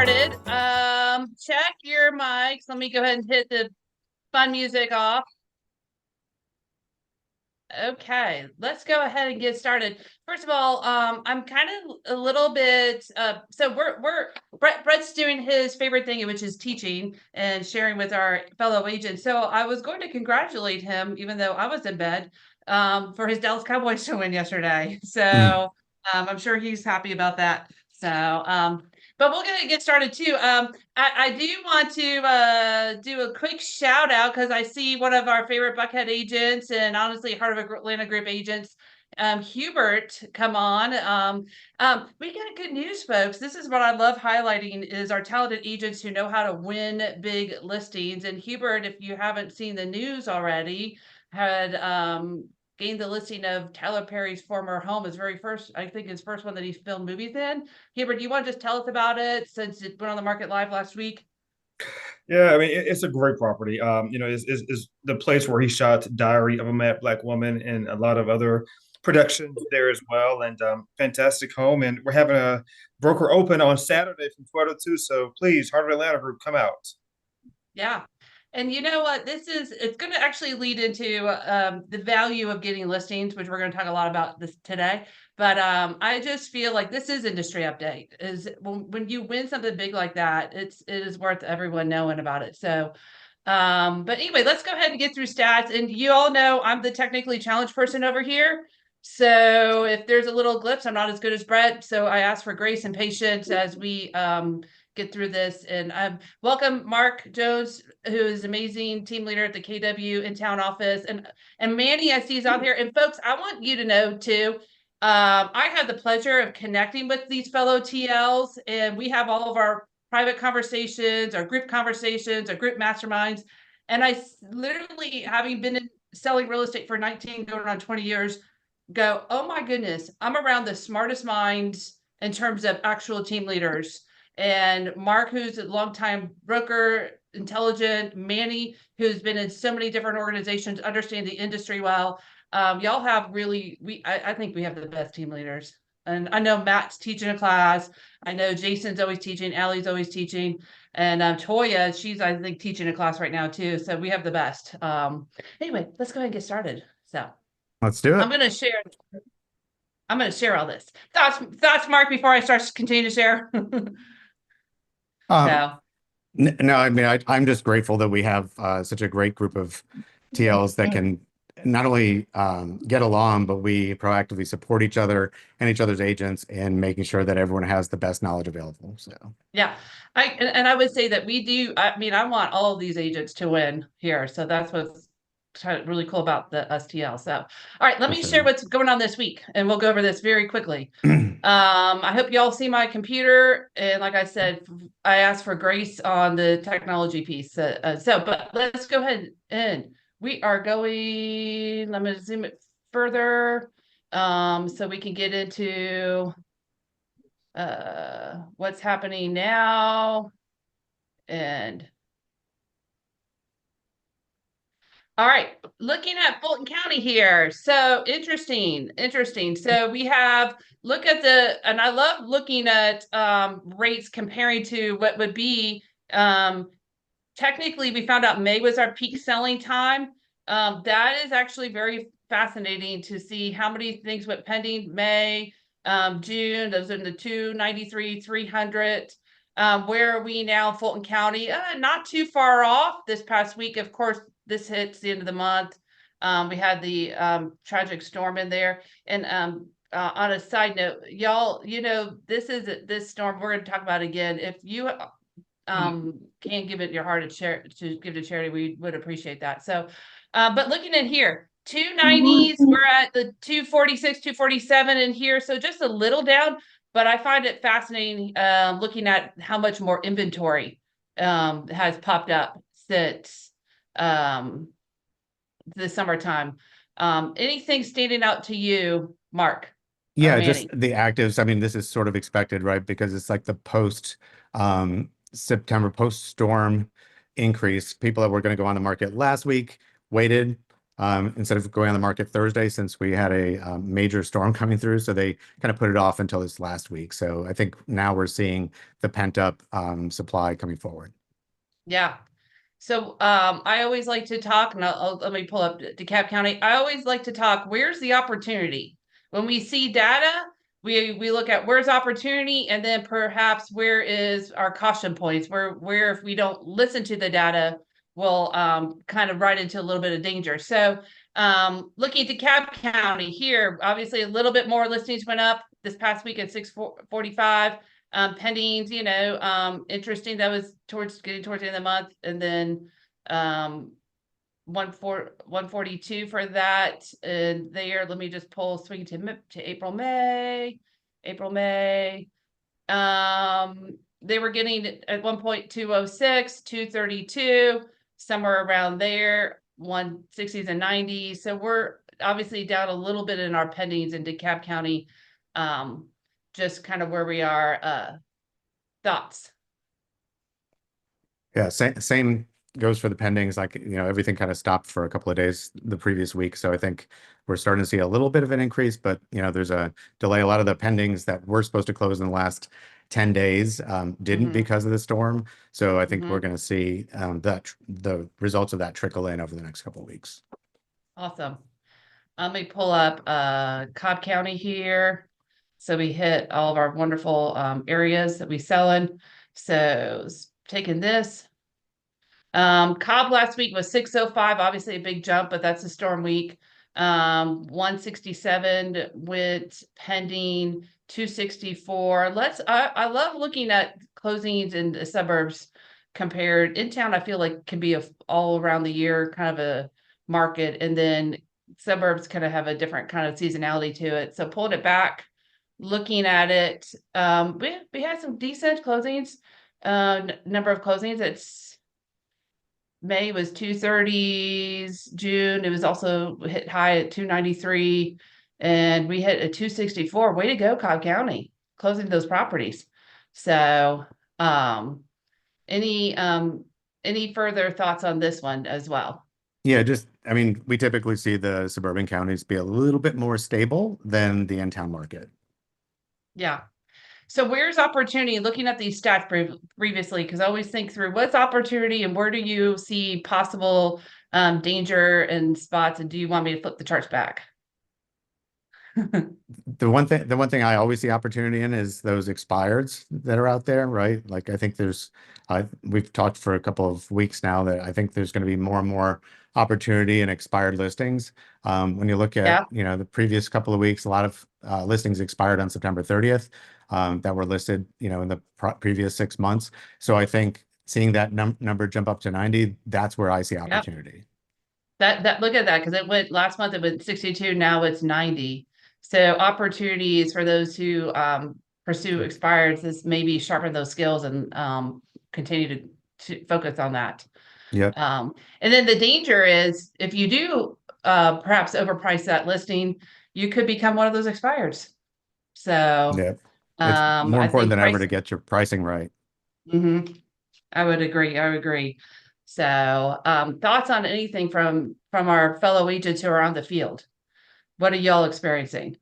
started. Check your mics. Let me go ahead and hit the fun music off. Okay, let's go ahead and get started. First of all, I'm kind of a little bit so we're Brett's doing his favorite thing, which is teaching and sharing with our fellow agents. So I was going to congratulate him, even though I was in bed, for his Dallas Cowboys to win yesterday. So I'm sure he's happy about that. So but we're gonna get started too. I do want to do a quick shout out because I see one of our favorite Buckhead agents and honestly Heart of Atlanta Group agents, Hubert, come on. We got good news, folks. This is what I love highlighting is our talented agents who know how to win big listings. And Hubert, if you haven't seen the news already, had gained the listing of Tyler Perry's former home, his very first, I think his first one that he's filmed movies in. Hubert, do you want to just tell us about it since it went on the market live last week? Yeah, I mean, it's a great property. Is the place where he shot Diary of a Mad Black Woman and a lot of other productions there as well. And fantastic home. And we're having a broker open on Saturday from 12 to 2. So please, Heart of Atlanta Group, come out. Yeah. And you know what? It's going to actually lead into the value of getting listings, which we're going to talk a lot about this today. But I just feel like this is industry update is when you win something big like that, it is worth everyone knowing about it. So, but anyway, let's go ahead and get through stats. And you all know I'm the technically challenged person over here. So if there's a little glimpse, I'm not as good as Brett. So I ask for grace and patience as we get through this. And welcome Mark Jones, who is amazing team leader at the KW in town office. And Manny, I see is out here. And folks, I want you to know too, I had the pleasure of connecting with these fellow TLs, and we have all of our private conversations, our group conversations, our group masterminds. And I literally, having been in selling real estate for 19, going on 20 years, go, oh my goodness, I'm around the smartest minds in terms of actual team leaders. And Mark, who's a longtime broker, intelligent, Manny, who's been in so many different organizations, understand the industry well. Y'all have really, I think we have the best team leaders. And I know Matt's teaching a class. I know Jason's always teaching. Allie's always teaching. And Toya, she's, I think, teaching a class right now too. So we have the best. Anyway, let's go ahead and get started. So Let's do I'm it. going to share. I'm going to share all this. Thoughts, Mark, before I start to continue to share. Um, So no, I mean, I'm just grateful that we have such a great group of TLs that can not only get along, but we proactively support each other and each other's agents in making sure that everyone has the best knowledge available. So yeah, I would say that we do. I mean, I want all of these agents to win here. So that's what's really cool about the STL. So, all right, let for me share sure. what's going on this week, and we'll go over this very quickly. I hope you all see my computer, and like I said, I asked for grace on the technology piece. But let's go ahead and we are going. Let me zoom it further, so we can get into what's happening now. And all right, looking at Fulton County here. So interesting. So we have look at and I love looking at rates comparing to what would be technically we found out May was our peak selling time. That is actually very fascinating to see how many things went pending May, June, those are in the 293, 300. Where are we now, Fulton County? Not too far off this past week. Of course, this hits the end of the month. We had the tragic storm in there. And on a side note, y'all, this storm, we're going to talk about again. If you can give it your heart to give to charity, we would appreciate that. So, but looking in here, 290s, we're at the 246, 247 in here. So just a little down, but I find it fascinating looking at how much more inventory has popped up since the summertime. Anything standing out to you, Mark or Yeah, just Manny? the actives. I mean, this is sort of expected, right? Because it's like the post September post storm increase. People that were going to go on the market last week waited, instead of going on the market Thursday, since we had a major storm coming through. So they kind of put it off until this last week. So I think now we're seeing the pent up supply coming forward. Yeah. So I always like to talk, and let me pull up DeKalb County. I always like to talk, where's the opportunity? When we see data, we look at where's opportunity, and then perhaps where is our caution points, where if we don't listen to the data, we'll kind of ride into a little bit of danger. So looking at DeKalb County here, obviously a little bit more listings went up this past week at 645. Pendings, interesting. That was getting towards the end of the month, and then 142 for that. And there, let me just swing to April, May. They were getting at 1.206, 232, somewhere around there, 160s and 90s. So we're obviously down a little bit in our pendings in DeKalb County. Just kind of where we are. Thoughts? Yeah, same goes for the pendings. Like, everything kind of stopped for a couple of days the previous week. So I think we're starting to see a little bit of an increase, but there's a delay. A lot of the pendings that were supposed to close in the last 10 days didn't because of the storm. So I think we're going to see the results of that trickle in over the next couple of weeks. Awesome. Let me pull up Cobb County here. So we hit all of our wonderful areas that we sell in. So taking this. Cobb last week was 605, obviously a big jump, but that's a storm week. 167 went pending, 264. I love looking at closings in the suburbs compared. In town, I feel like can be all around the year kind of a market, and then suburbs kind of have a different kind of seasonality to it. So pulling it back, looking at it, we had some decent closings, number of closings. It's May was 230s, June it was also hit high at 293, and we hit a 264. Way to go, Cobb County, closing those properties. So any further thoughts on this one as well? Yeah, we typically see the suburban counties be a little bit more stable than the in-town market. Yeah. So where's opportunity, looking at these stats previously, because I always think through what's opportunity and where do you see possible danger and spots, and do you want me to flip the charts back? The one thing I always see opportunity in is those expireds that are out there, right? Like I think we've talked for a couple of weeks now that I think there's going to be more and more opportunity in expired listings. When you look at, the previous couple of weeks, a lot of listings expired on September 30th that were listed, in the previous 6 months. So I think seeing that number jump up to 90, that's where I see opportunity. That look at that, because it went last month, it went 62, now it's 90. So opportunities for those who pursue expireds is maybe sharpen those skills and continue to focus on that. Yep. And then the danger is if you do perhaps overprice that listing, you could become one of those expireds. So yeah, it's more important than ever to get your pricing right. I would agree. So thoughts on anything from our fellow agents who are on the field? What are y'all experiencing?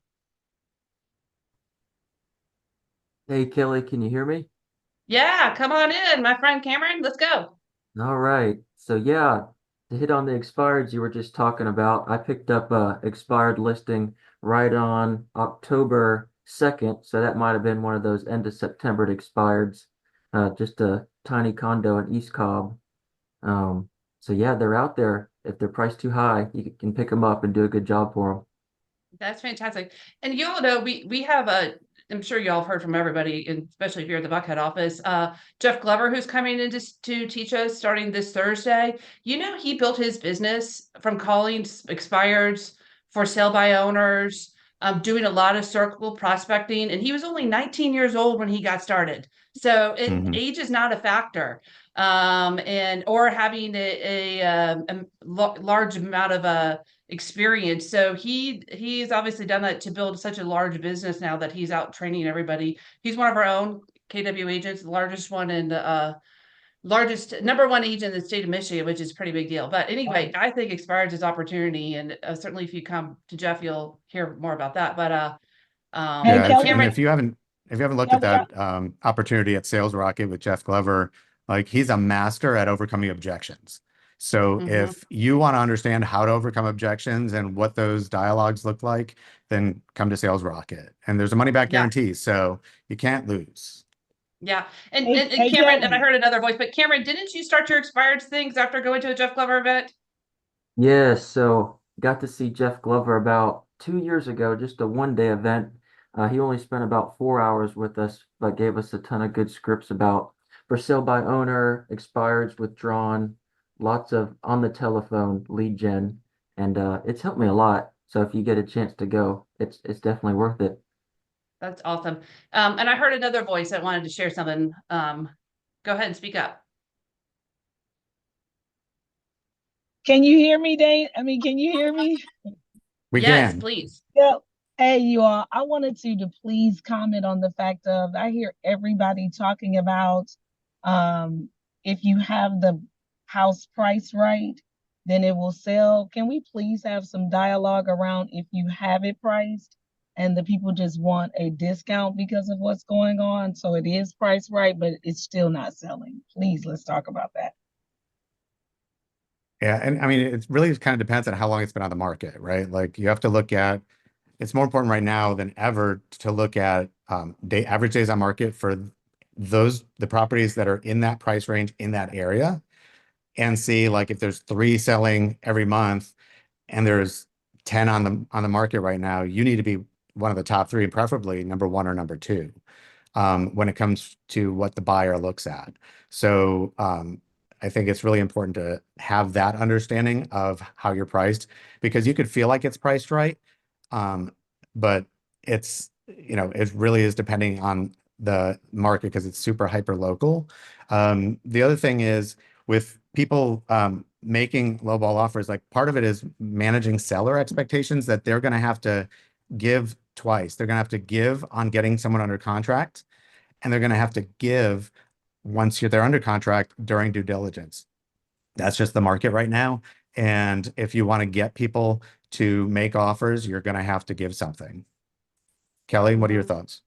Hey, Kelly, can you hear me? Yeah, come on in, my friend Cameron. Let's go. All right. So yeah, to hit on the expireds you were just talking about, I picked up a expired listing right on October 2nd. So that might have been one of those end of September expireds. Just a tiny condo in East Cobb. So yeah, they're out there. If they're priced too high, you can pick them up and do a good job for them. That's fantastic. And you all know we have I'm sure y'all have heard from everybody, and especially if you're at the Buckhead office, Jeff Glover, who's coming in to teach us starting this Thursday. He built his business from calling expireds, for sale by owners, doing a lot of circle prospecting, and he was only 19 years old when he got started. So age is not a factor, or having a large amount of experience. So he's obviously done that to build such a large business now that he's out training everybody. He's one of our own KW agents, the largest one in largest number one agent in the state of Michigan, which is a pretty big deal. But anyway, I think expireds is opportunity, and certainly if you come to Jeff, you'll hear more about that. But Hey, Yeah, Kelly. and Cameron, if you haven't looked at Kelly, that opportunity at Sales Rocket with Jeff Glover, like he's a master at overcoming objections. So Mhm. if you want to understand how to overcome objections and what those dialogues look like, then come to Sales Rocket. And there's a money back Yeah. guarantee, so you can't lose. Yeah. And, Hey, and, and hey, Cameron, and I Kelly. heard another voice, but Cameron, didn't you start your expired things after going to a Jeff Glover event? Yeah, so got to see Jeff Glover about 2 years ago, just a one-day event. He only spent about 4 hours with us, but gave us a ton of good scripts about for sale by owner, expireds, withdrawn, lots of on the telephone lead gen, and it's helped me a lot. So if you get a chance to go, it's definitely worth it. That's awesome. And I heard another voice that wanted to share something. Go ahead and speak up. Can you hear me, Dane? I mean, can you hear me? We Yes, can. please. Yeah. Hey, you all. I wanted to please comment on the fact of I hear everybody talking about if you have the house price right, then it will sell. Can we please have some dialogue around if you have it priced and the people just want a discount because of what's going on? So it is priced right, but it's still not selling. Please, let's talk about that. Yeah, and I mean, it really kind of depends on how long it's been on the market, right? Like you have to look at, it's more important right now than ever to look at average days on market for the properties that are in that price range in that area, and see like if there's 3 selling every month and there's 10 on the market right now, you need to be one of the top three, and preferably number one or number two, when it comes to what the buyer looks at. So I think it's really important to have that understanding of how you're priced, because you could feel like it's priced right, but it really is depending on the market because it's super hyper local. The other thing is with people making lowball offers, like part of it is managing seller expectations that they're going to have to give twice. They're going to have to give on getting someone under contract, and they're going to have to give once they're under contract during due diligence. That's just the market right now. And if you want to get people to make offers, you're going to have to give something. Kelly, what are your Mhm. thoughts?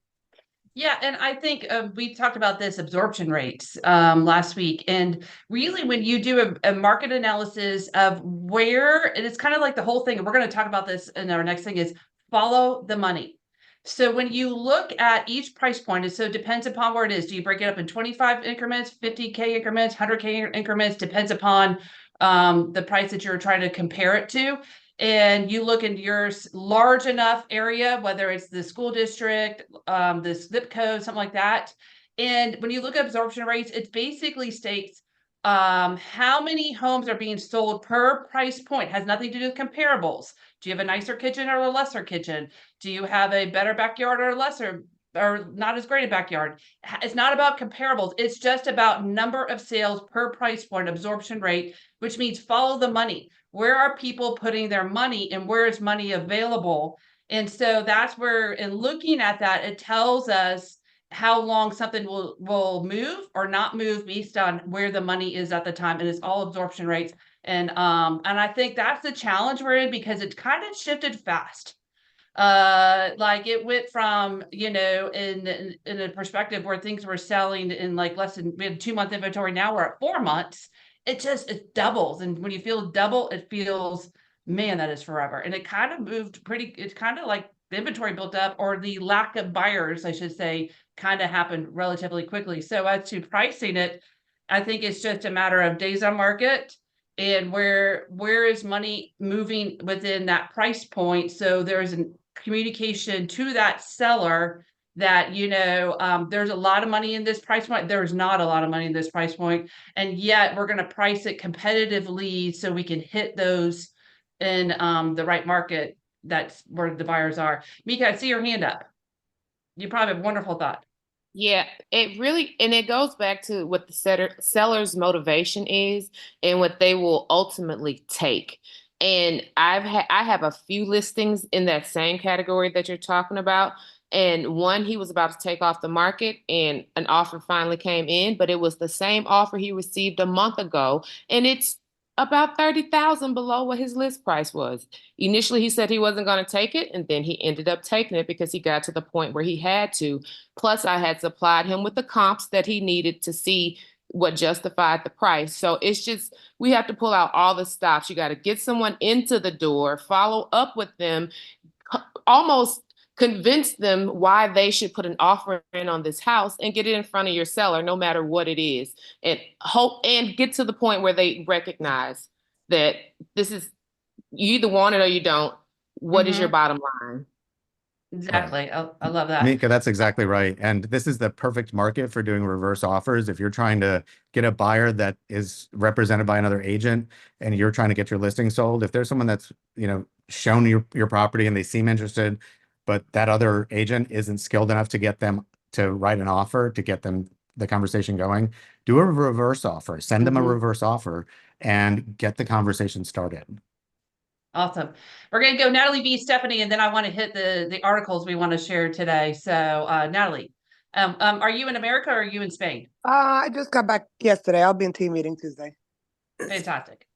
Yeah, and I think we talked about this absorption rates last week. And really, when you do a market analysis of where, and it's kind of like the whole thing, and we're going to talk about this in our next thing, is follow the money. So when you look at each price point, so it depends upon where it is. Do you break it up in 25 increments, 50K increments, 100K increments? Depends upon the price that you're trying to compare it to. And you look in your large enough area, whether it's the school district, the zip code, something like that. And when you look at absorption rates, it basically states how many homes are being sold per price point. Has nothing to do with comparables. Do you have a nicer kitchen or a lesser kitchen? Do you have a better backyard or a lesser or not as great a backyard? It's not about comparables. It's just about number of sales per price point, absorption rate, which means follow the money. Where are people putting their money and where is money available? And so that's where, in looking at that, it tells us how long something will move or not move based on where the money is at the time. And it's all absorption rates. And I think that's the challenge we're in because it's kind of shifted fast. Like it went from, in a perspective where things were selling in like less than, we had 2 month inventory. Now we're at 4 months. It doubles. And when you feel double, it feels, man, that is forever. And it kind of moved it's kind of like the inventory built up, or the lack of buyers, I should say, kind of happened relatively quickly. So as to pricing it, I think it's just a matter of days on market and where is money moving within that price point. So there's a communication to that seller that, there's a lot of money in this price point. There's not a lot of money in this price point, and yet we're going to price it competitively so we can hit those in the right market. That's where the buyers are. Mika, I see your hand up. You probably have a wonderful thought. Yeah, it really, and it goes back to what the seller's motivation is and what they will ultimately take. And I have a few listings in that same category that you're talking about, And one he was about to take off the market, and an offer finally came in, but it was the same offer he received a month ago, and it's about 30,000 below what his list price was. Initially, he said he wasn't going to take it, and then he ended up taking it because he got to the point where he had to. Plus, I had supplied him with the comps that he needed to see what justified the price. So it's just, we have to pull out all the stops. You got to get someone into the door, follow up with them, almost convince them why they should put an offer in on this house, and get it in front of your seller, no matter what it is, and hope and get to the point where they recognize that this is, you either want it or you don't. What is your bottom line? Exactly. I love that. Mika, that's exactly right. And this is the perfect market for doing reverse offers. If you're trying to get a buyer that is represented by another agent and you're trying to get your listing sold, if there's someone that's, shown your property and they seem interested, but that other agent isn't skilled enough to get them to write an offer, to get them the conversation going, do a reverse offer, send them a reverse offer and get the conversation started. Awesome. We're going to go Natalie B, Stephanie, and then I want to hit the articles we want to share today. So, Natalie, are you in America or are you in Spain? I just got back yesterday. I'll be in team meeting Tuesday. Fantastic.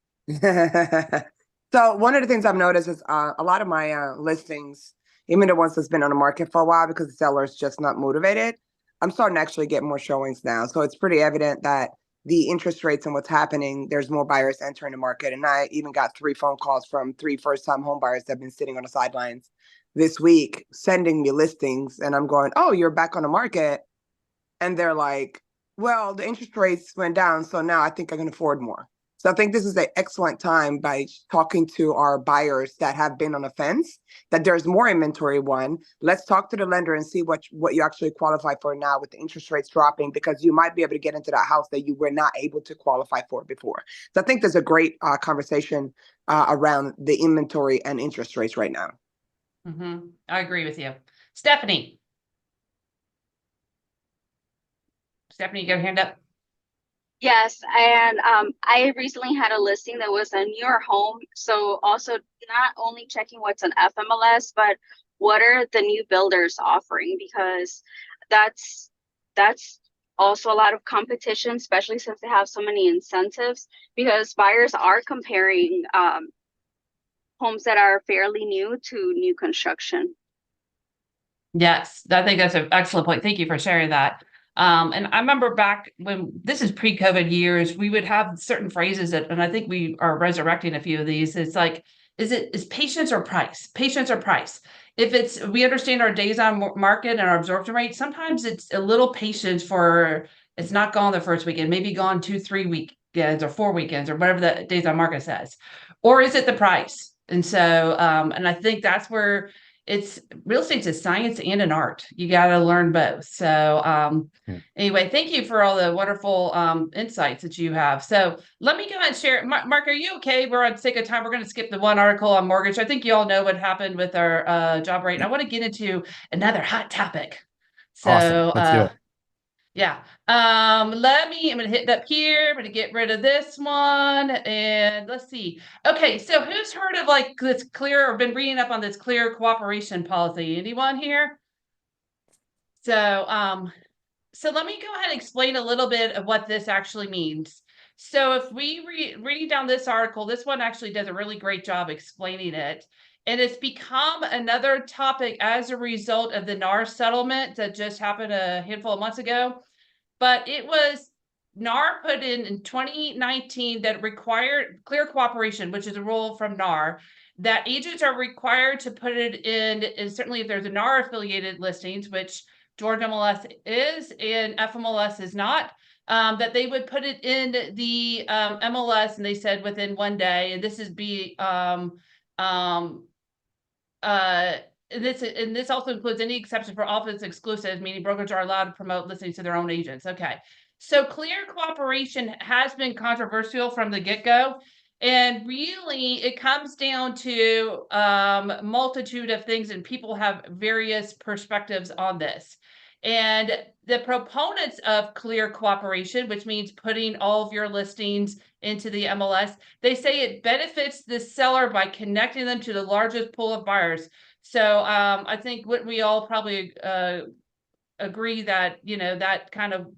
So one of the things I've noticed is a lot of my listings, even the ones that's been on the market for a while because the seller's just not motivated, I'm starting to actually get more showings now. So it's pretty evident that the interest rates and what's happening, there's more buyers entering the market. And I even got 3 phone calls from 3 first-time home buyers that have been sitting on the sidelines this week, sending me listings. And I'm going, oh, you're back on the market. And they're like, well, the interest rates went down, so now I think I can afford more. So I think this is an excellent time by talking to our buyers that have been on the fence, that there's more inventory. One, let's talk to the lender and see what you actually qualify for now with the interest rates dropping, because you might be able to get into that house that you were not able to qualify for before. So I think there's a great conversation around the inventory and interest rates right now. I agree with you. Stephanie, you got a hand up? Yes, and I recently had a listing that was a newer home. So also not only checking what's on FMLS, but what are the new builders offering, because that's also a lot of competition, especially since they have so many incentives, because buyers are comparing homes that are fairly new to new construction. Yes, I think that's an excellent point. Thank you for sharing that. And I remember back when this is pre-COVID years, we would have certain phrases that, and I think we are resurrecting a few of these. It's like, is patience or price? Patience or price? If we understand our days on market and our absorption rate, sometimes it's a little patience for, it's not gone the first weekend, maybe gone 2-3 weekends or 4 weekends or whatever the days on market says, or is it the price? And so, and I think that's where it's real estate's a science and an art. You got to learn both. So anyway, thank you for all the wonderful insights that you have. So let me go ahead and share. Mark, are you okay? We're on sake of time. We're going to skip the one article on mortgage. I think you all know what happened with our job rate. I want to get into another hot topic. So awesome. Let's do it. Yeah. I'm going to hit up here. I'm going to get rid of this one. And let's see. Okay. So who's heard of like this clear or been reading up on this clear cooperation policy? Anyone here? So, so let me go ahead and explain a little bit of what this actually means. So if we read down this article, this one actually does a really great job explaining it. And it's become another topic as a result of the NAR settlement that just happened a handful of months ago. But it was NAR put in 2019 that required clear cooperation, which is a rule from NAR, that agents are required to put it in, and certainly if there's a NAR affiliated listings, which Georgia MLS is and FMLS is not, that they would put it in the MLS, and they said within 1 day, and this is this also includes any exception for office exclusives, meaning brokers are allowed to promote listings to their own agents. Okay. So clear cooperation has been controversial from the get-go. And really, it comes down to multitude of things, and people have various perspectives on this. And the proponents of clear cooperation, which means putting all of your listings into the MLS, they say it benefits the seller by connecting them to the largest pool of buyers. So I think what we all probably agree that, that kind of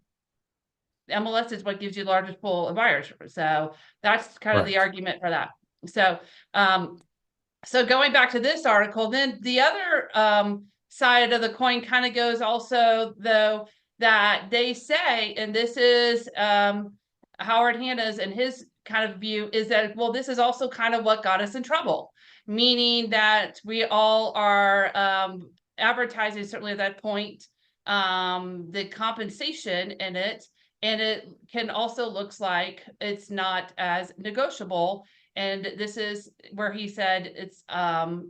MLS is what gives you the largest pool of buyers. So that's kind of the Correct. argument for that. So going back to this article, then the other side of the coin kind of goes also, though, that they say, and this is Howard Hanna's and his kind of view, is that, well, this is also kind of what got us in trouble, meaning that we all are advertising, certainly at that point, the compensation in it, and it can also looks like it's not as negotiable. And this is where he said it's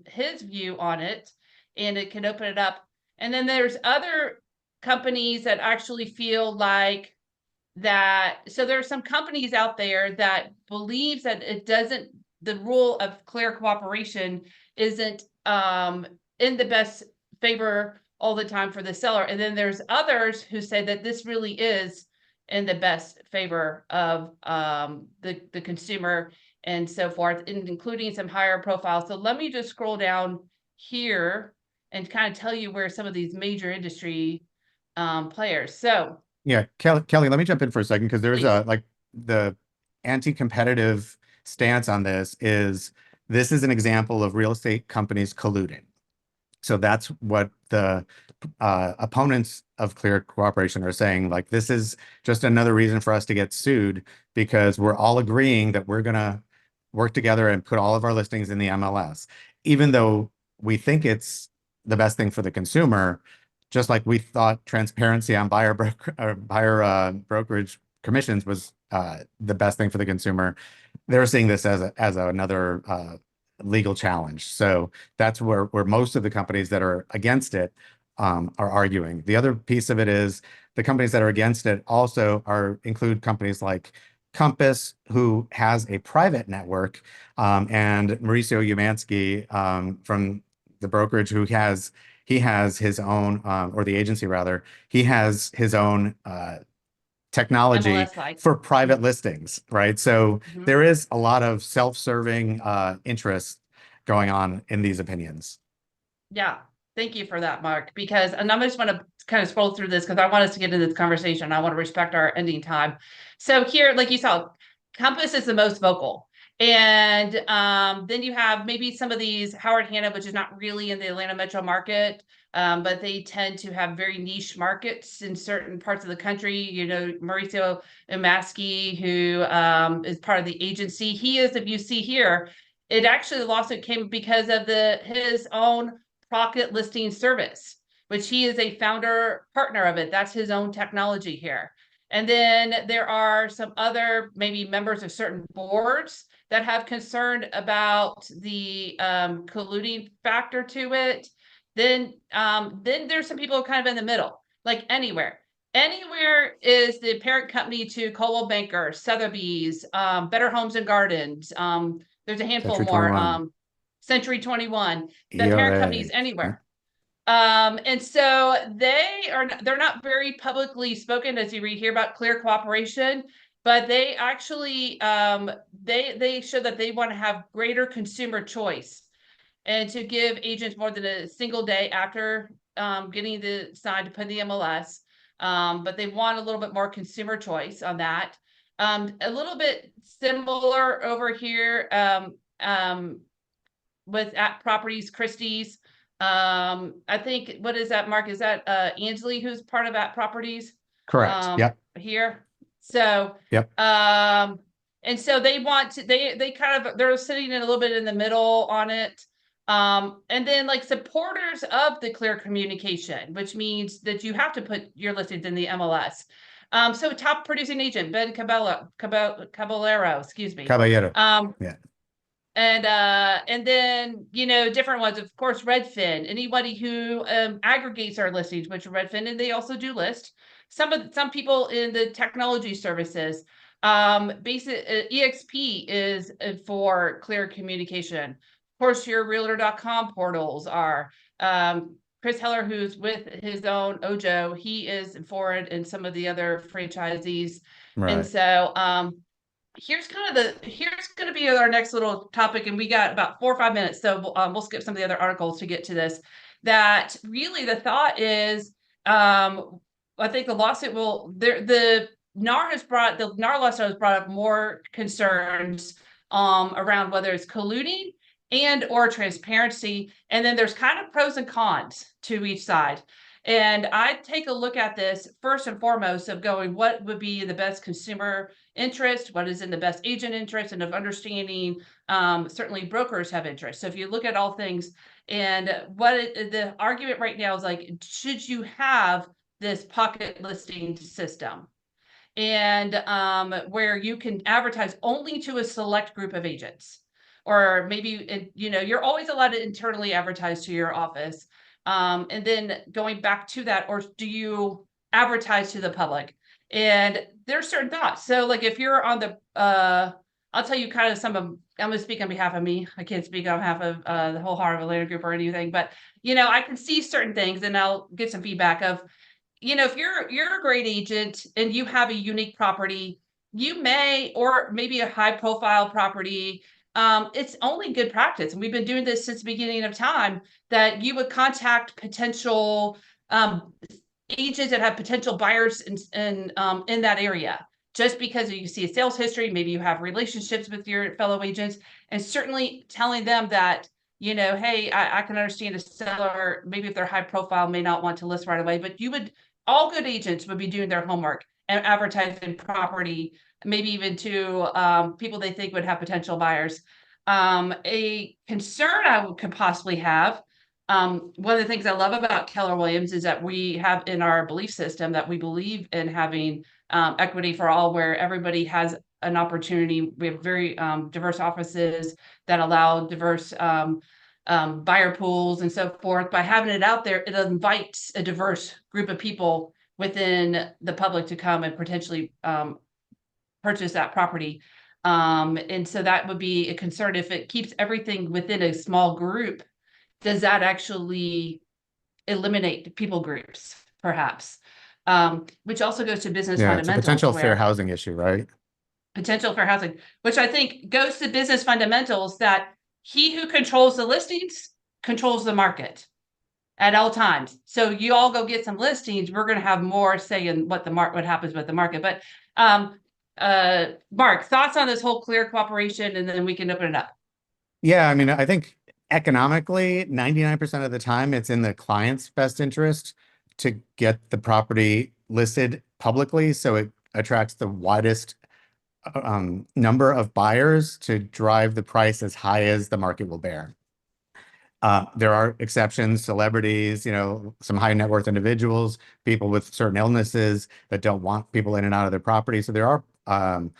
his view on it, and it can open it up. And then there's other companies that actually feel like that. So there are some companies out there that believes that it doesn't, the rule of clear cooperation isn't in the best favor all the time for the seller. And then there's others who say that this really is in the best favor of the consumer and so forth, including some higher profiles. So let me just scroll down here and kind of tell you where some of these major industry players. So Yeah, Kelly, let me jump in for a second, because there's please. like the anti-competitive stance on this is an example of real estate companies colluding. So that's what the opponents of clear cooperation are saying. Like, this is just another reason for us to get sued, because we're all agreeing that we're going to work together and put all of our listings in the MLS, even though we think it's the best thing for the consumer. Just like we thought transparency on buyer brokerage commissions was the best thing for the consumer, they're seeing this as another legal challenge. So that's where most of the companies that are against it are arguing. The other piece of it is the companies that are against it also include companies like Compass, who has a private network, and Mauricio Umansky from the brokerage, he has his own, or the agency rather, he has his own technology MLS site. for private listings, right? So Mhm. there is a lot of self-serving interest going on in these opinions. Yeah, thank you for that, Mark, because, and I just want to kind of scroll through this because I want us to get into this conversation. I want to respect our ending time. So here, like you saw, Compass is the most vocal. And then you have maybe some of these Howard Hanna, which is not really in the Atlanta metro market, but they tend to have very niche markets in certain parts of the country. You know, Mauricio Umansky, who is part of the agency, he is, if you see here, it actually, the lawsuit came because of his own Pocket listing service, which he is a founder partner of it. That's his own technology here. And then there are some other maybe members of certain boards that have concern about the colluding factor to it. Then there's some people kind of in the middle, like Anywhere. Anywhere is the parent company to Coldwell Banker, Sotheby's, Better Homes and Gardens. There's a handful Century more. 21. Century 21. The parent ERA. company is Anywhere. And so they're not very publicly spoken, as you read here, about clear cooperation, but they actually they show that they want to have greater consumer choice and to give agents more than a single day after getting the sign to put in the MLS. But they want a little bit more consumer choice on that. A little bit similar over here with at Properties Christie's. I think, what is that, Mark? Is that Angeli, who's part of At Properties? Correct. Yep. Here. So Yep. and so they want to, they kind of, they're sitting in a little bit in the middle on it. And then like supporters of the clear communication, which means that you have to put your listings in the MLS. So top producing agent, Ben Caballero, excuse me. Caballero. Yeah. And then, you know, different ones, of course, Redfin, anybody who aggregates our listings, which Redfin, and they also do list some people in the technology services. Basic EXP is for clear communication. Of course, your realtor.com portals are. Chris Heller, who's with his own Ojo, he is for it, and some of the other franchisees. Right. And so here's going to be our next little topic, and we got about 4 or 5 minutes, so we'll skip some of the other articles to get to this. That really the thought is, I think the lawsuit will the NAR lawsuit has brought up more concerns around whether it's colluding and or transparency, and then there's kind of pros and cons to each side. And I take a look at this first and foremost of going, what would be the best consumer interest, what is in the best agent interest, and of understanding certainly brokers have interest. So if you look at all things, and the argument right now is like, should you have this pocket listing system? And where you can advertise only to a select group of agents, or maybe you're always allowed to internally advertise to your office, and then going back to that, or do you advertise to the public? And there's certain thoughts. So like if you're on the I'll tell you kind of I'm going to speak on behalf of me. I can't speak on behalf of the whole Heart of Atlanta group or anything, but I can see certain things, and I'll get some feedback of, if you're a great agent and you have a unique property, you may, or maybe a high profile property, it's only good practice. And we've been doing this since the beginning of time, that you would contact potential agents that have potential buyers in that area. Just because you see a sales history, maybe you have relationships with your fellow agents, and certainly telling them that, hey, I can understand a seller, maybe if they're high profile, may not want to list right away, but all good agents would be doing their homework and advertising property, maybe even to people they think would have potential buyers. A concern could possibly have, one of the things I love about Keller Williams is that we have in our belief system that we believe in having equity for all, where everybody has an opportunity. We have very diverse offices that allow diverse buyer pools and so forth. By having it out there, it invites a diverse group of people within the public to come and potentially purchase that property. And so that would be a concern. If it keeps everything within a small group, does that actually eliminate people groups, perhaps? Which also goes to business Yeah, it's a fundamentals. potential fair housing issue, right? Potential fair housing, which I think goes to business fundamentals, that he who controls the listings controls the market at all times. So you all go get some listings, we're going to have more say in what happens with the market. But Mark, thoughts on this whole clear cooperation, and then we can open it up. Yeah, I mean, I think economically, 99% of the time, it's in the client's best interest to get the property listed publicly, so it attracts the widest number of buyers to drive the price as high as the market will bear. There are exceptions, celebrities, some high net worth individuals, people with certain illnesses that don't want people in and out of their property. So there are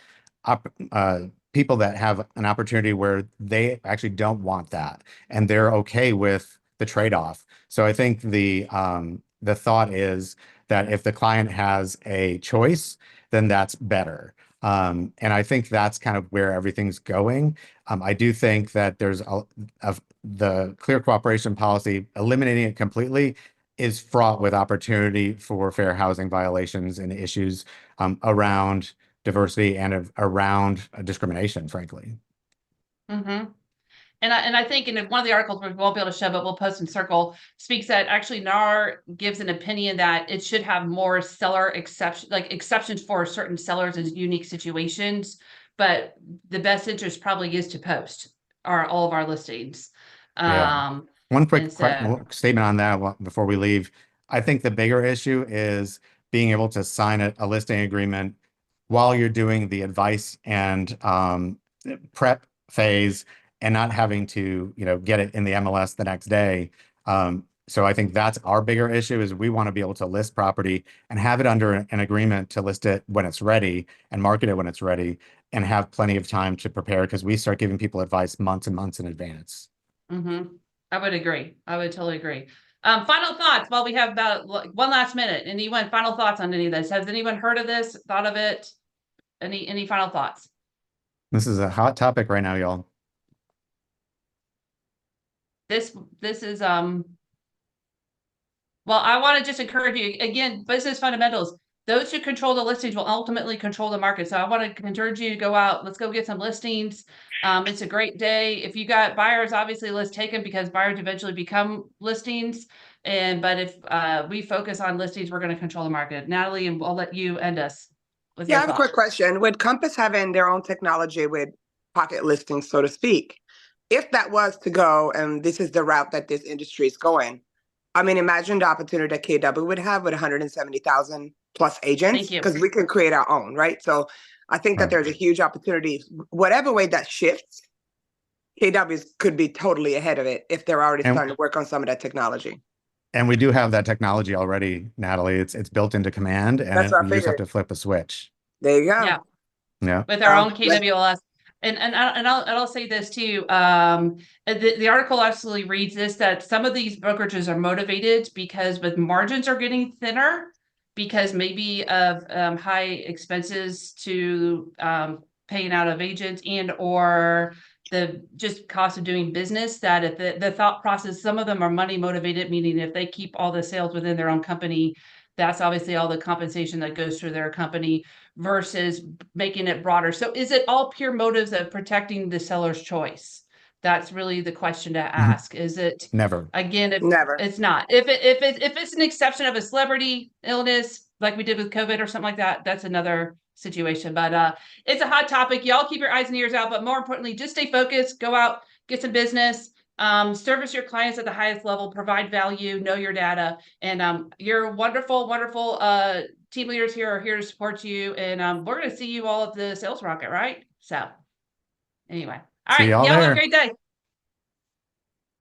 people that have an opportunity where they actually don't want that, and they're okay with the trade-off. So I think the thought is that if the client has a choice, then that's better. And I think that's kind of where everything's going. I do think that there's the clear cooperation policy, eliminating it completely is fraught with opportunity for fair housing violations and issues around diversity and around discrimination, frankly. Mm-hmm. And I think in one of the articles, we won't be able to show, but we'll post in Circle, speaks that actually NAR gives an opinion that it should have more seller exceptions for certain sellers in unique situations. But the best interest probably is to post all of our listings. Yeah. One quick So, statement on that before we leave. I think the bigger issue is being able to sign a listing agreement while you're doing the advice and prep phase, and not having to, get it in the MLS the next day. So I think that's our bigger issue, is we want to be able to list property and have it under an agreement to list it when it's ready and market it when it's ready, and have plenty of time to prepare, because we start giving people advice months and months in advance. I would agree. I would totally agree. Final thoughts while we have about one last minute. Anyone final thoughts on any of this? Has anyone heard of this, thought of it? Any final thoughts? This is a hot topic right now, y'all. This is well, I want to just encourage you again, business fundamentals. those who control the listings will ultimately control the market. So I want to encourage you to go out. Let's go get some listings. It's a great day. If you got buyers, obviously let's take them because buyers eventually become listings. But if we focus on listings, we're going to control the market. Natalie, and I'll let you end us with Yeah, your I have a thought. quick question. With Compass having their own technology with pocket listings, so to speak, if that was to go and this is the route that this industry is going, I mean, imagine the opportunity that KW would have with 170,000 plus agents, Thank you. because we can create our own, right? So I think that Right. there's a huge opportunity. Whatever way that shifts, KW could be totally ahead of it if they're already And- starting to work on some of that technology. And we do have that technology already, Natalie. It's built into Command, and That's what I you just have figured. to flip a switch. There you go. Yeah. Yeah. With our own let's- KWLS. And I'll say this too. The article absolutely reads this, that some of these brokerages are motivated because with margins are getting thinner because maybe of high expenses to paying out of agents and or the just cost of doing business, that if the thought process, some of them are money motivated, meaning if they keep all the sales within their own company, that's obviously all the compensation that goes through their company versus making it broader. So is it all pure motives of protecting the seller's choice? That's really the question to ask. Is it Never. again, if Never. it's not, if it's an exception of a celebrity illness like we did with COVID or something like that, that's another situation. But it's a hot topic. Y'all keep your eyes and ears out, but more importantly, just stay focused, go out, get some business, service your clients at the highest level, provide value, know your data, and you're wonderful, wonderful team leaders here are here to support you, and we're going to see you all at the Sales Rocket, right? So anyway, all See right, y'all y'all have a there. great day.